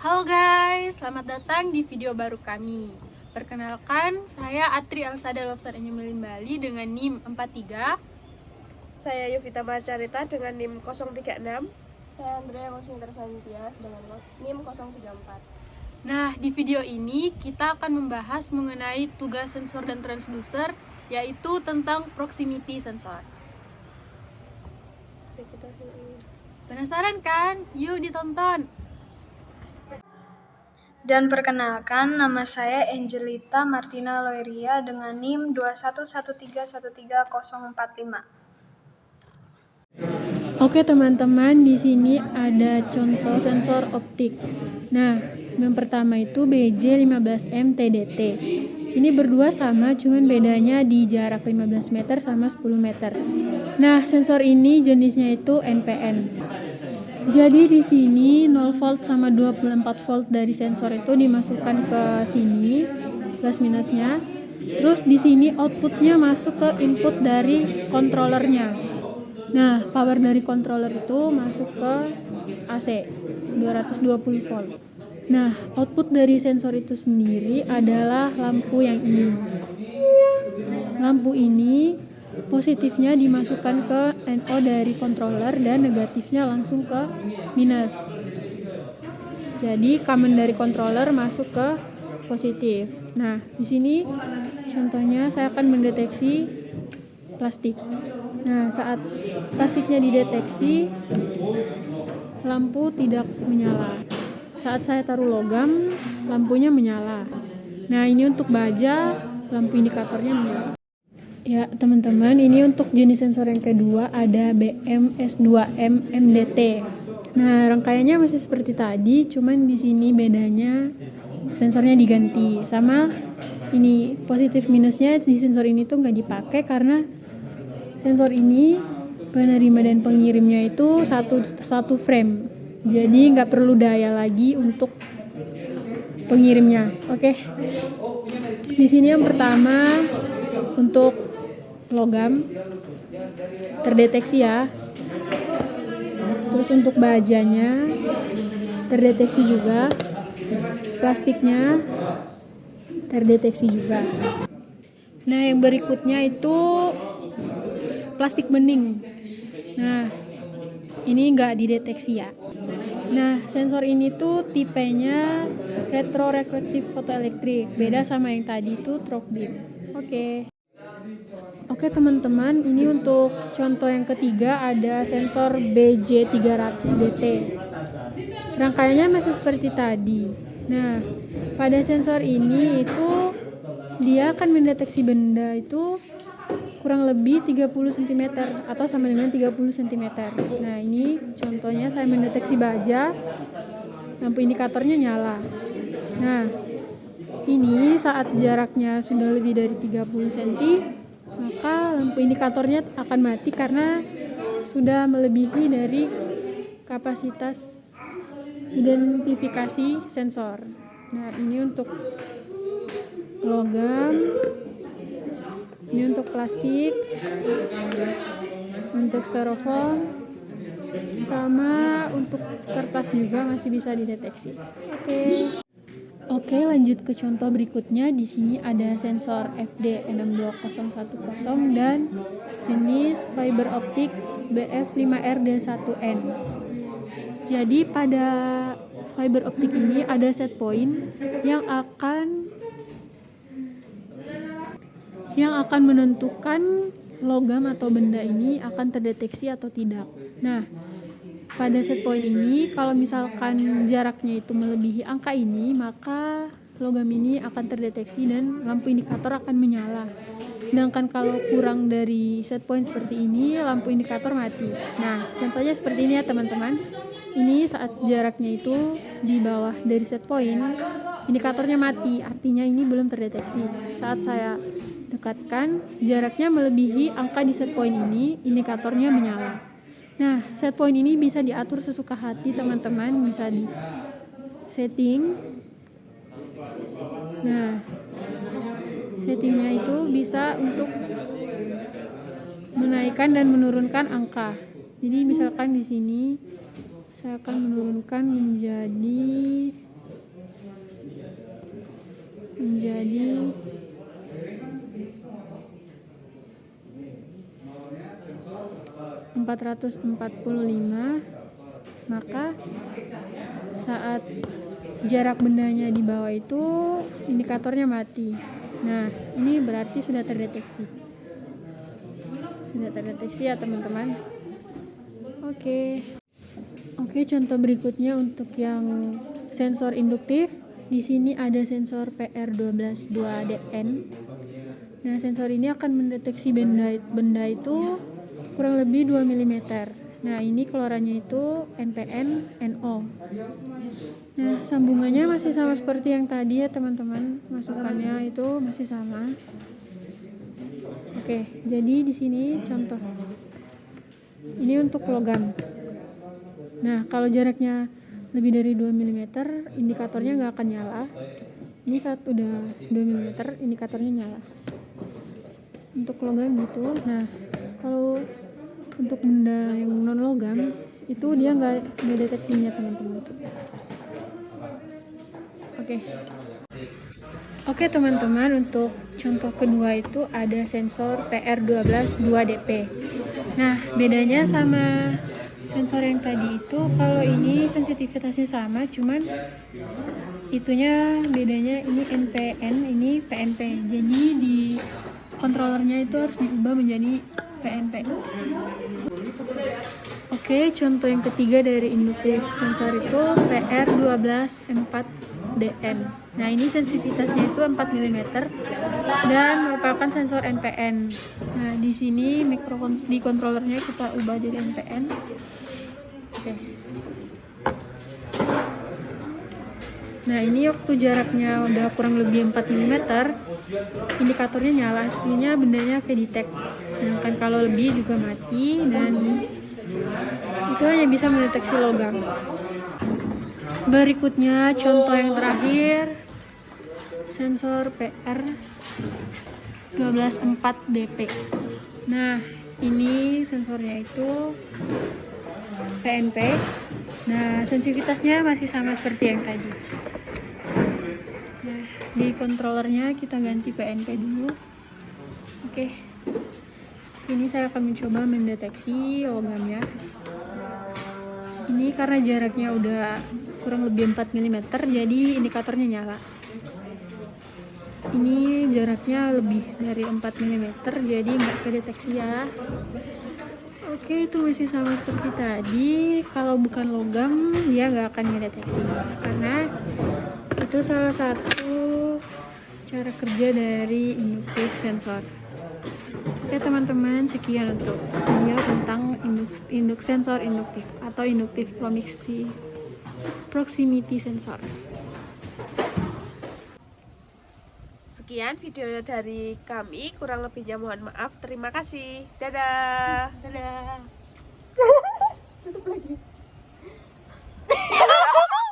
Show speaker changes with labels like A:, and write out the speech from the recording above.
A: Halo guys, selamat datang di video baru kami. Perkenalkan, saya Atri Alsada Lobster Enyemelin Bali dengan NIM 43.
B: Saya Yovita Macarita dengan NIM 036.
C: Saya Andrea Konsinter Santias dengan NIM 034.
A: Nah, di video ini kita akan membahas mengenai tugas sensor dan transducer, yaitu tentang proximity sensor. Penasaran kan? Yuk ditonton!
D: Dan perkenalkan, nama saya Angelita Martina Loeria dengan NIM 211313045.
A: Oke teman-teman, di sini ada contoh sensor optik. Nah, yang pertama itu BJ15M TDT. Ini berdua sama, cuman bedanya di jarak 15 meter sama 10 meter. Nah, sensor ini jenisnya itu NPN. Jadi di sini 0 volt sama 24 volt dari sensor itu dimasukkan ke sini, plus minusnya. Terus di sini outputnya masuk ke input dari controllernya. Nah, power dari controller itu masuk ke AC 220 volt. Nah, output dari sensor itu sendiri adalah lampu yang ini. Lampu ini positifnya dimasukkan ke NO dari controller dan negatifnya langsung ke minus. Jadi common dari controller masuk ke positif. Nah, di sini contohnya saya akan mendeteksi plastik. Nah, saat plastiknya dideteksi, lampu tidak menyala. Saat saya taruh logam, lampunya menyala. Nah, ini untuk baja, lampu indikatornya menyala. Ya, teman-teman, ini untuk jenis sensor yang kedua ada BMS2M MDT. Nah, rangkaiannya masih seperti tadi, cuman di sini bedanya sensornya diganti. Sama ini positif minusnya di sensor ini tuh nggak dipakai karena sensor ini penerima dan pengirimnya itu satu frame. Jadi nggak perlu daya lagi untuk pengirimnya. Oke. Di sini yang pertama untuk logam terdeteksi ya. Terus untuk bajanya terdeteksi juga. Plastiknya terdeteksi juga. Nah, yang berikutnya itu plastik bening. Nah, ini nggak dideteksi ya. Nah, sensor ini tuh tipenya retroreflective photoelektrik. Beda sama yang tadi itu through beam. Oke teman-teman, ini untuk contoh yang ketiga ada sensor BJ300DT. Rangkaiannya masih seperti tadi. Nah, pada sensor ini itu dia akan mendeteksi benda itu kurang lebih 30 cm atau sama dengan 30 cm. Nah, ini contohnya saya mendeteksi baja, lampu indikatornya nyala. Nah, ini saat jaraknya sudah lebih dari 30 cm, maka lampu indikatornya akan mati karena sudah melebihi dari kapasitas identifikasi sensor. Nah, ini untuk logam, ini untuk plastik, untuk styrofoam, sama untuk kertas juga masih bisa dideteksi. Oke, lanjut ke contoh berikutnya. Di sini ada sensor FD62010 dan jenis fiber optik BF5RD1N. Jadi pada fiber optik ini ada set point yang akan menentukan logam atau benda ini akan terdeteksi atau tidak. Nah, pada set point ini kalau misalkan jaraknya itu melebihi angka ini, maka logam ini akan terdeteksi dan lampu indikator akan menyala. Sedangkan kalau kurang dari set point seperti ini, lampu indikator mati. Nah, contohnya seperti ini ya teman-teman. Ini saat jaraknya itu di bawah dari set point, indikatornya mati, artinya ini belum terdeteksi. Saat saya dekatkan, jaraknya melebihi angka di set point ini, indikatornya menyala. Nah, set point ini bisa diatur sesuka hati teman-teman, bisa di setting. Nah, settingnya itu bisa untuk menaikkan dan menurunkan angka. Jadi misalkan di sini saya akan menurunkan menjadi menjadi 445, maka saat jarak bendanya di bawah itu indikatornya mati. Nah, ini berarti sudah terdeteksi. Sudah terdeteksi ya teman-teman. Oke, contoh berikutnya untuk yang sensor induktif. Di sini ada sensor PR122DN. Nah, sensor ini akan mendeteksi benda itu kurang lebih 2 mm. Nah, ini keluarannya itu NPN, NO. Nah, sambungannya masih sama seperti yang tadi ya teman-teman. Masukannya itu masih sama. Oke, jadi di sini contoh. Ini untuk logam. Nah, kalau jaraknya lebih dari 2 mm, indikatornya nggak akan nyala. Ini saat udah 2 mm, indikatornya nyala. Untuk logam gitu. Nah, kalau untuk benda yang non logam itu dia nggak deteksinya teman-teman. Oke teman-teman, untuk contoh kedua itu ada sensor PR122DP. Nah, bedanya sama sensor yang tadi itu, kalau ini sensitivitasnya sama, cuman itunya bedanya, ini NPN, ini PNP. Jadi di kontrolernya itu harus diubah menjadi PNP. Oke, contoh yang ketiga dari induktif sensor itu PR12M4DN. Nah, ini sensitivitasnya itu 4 mm dan merupakan sensor NPN. Nah, di sini di kontrolernya kita ubah jadi NPN. Oke. Nah, ini waktu jaraknya udah kurang lebih 4 mm, indikatornya nyala, artinya bendanya kedetek. Sedangkan kalau lebih juga mati, dan itu hanya bisa mendeteksi logam. Berikutnya contoh yang terakhir, sensor PR124DP. Nah, ini sensornya itu PNP. Nah, sensitivitasnya masih sama seperti yang tadi. Nah, di kontrolernya kita ganti PNP dulu. Oke. Sini saya akan mencoba mendeteksi logamnya. Ini karena jaraknya udah kurang lebih 4 mm, jadi indikatornya nyala. Ini jaraknya lebih dari 4 mm, jadi nggak kedeteksi ya. Oke, itu masih sama seperti tadi. Kalau bukan logam, dia nggak akan mendeteksi, karena itu salah satu cara kerja dari induktif sensor. Oke teman-teman, sekian untuk video tentang sensor induktif atau induktif proximity sensor.
B: Sekian video dari kami, kurang lebihnya mohon maaf. Terima kasih. Dadah.
A: Dadah.
C: Tutup lagi.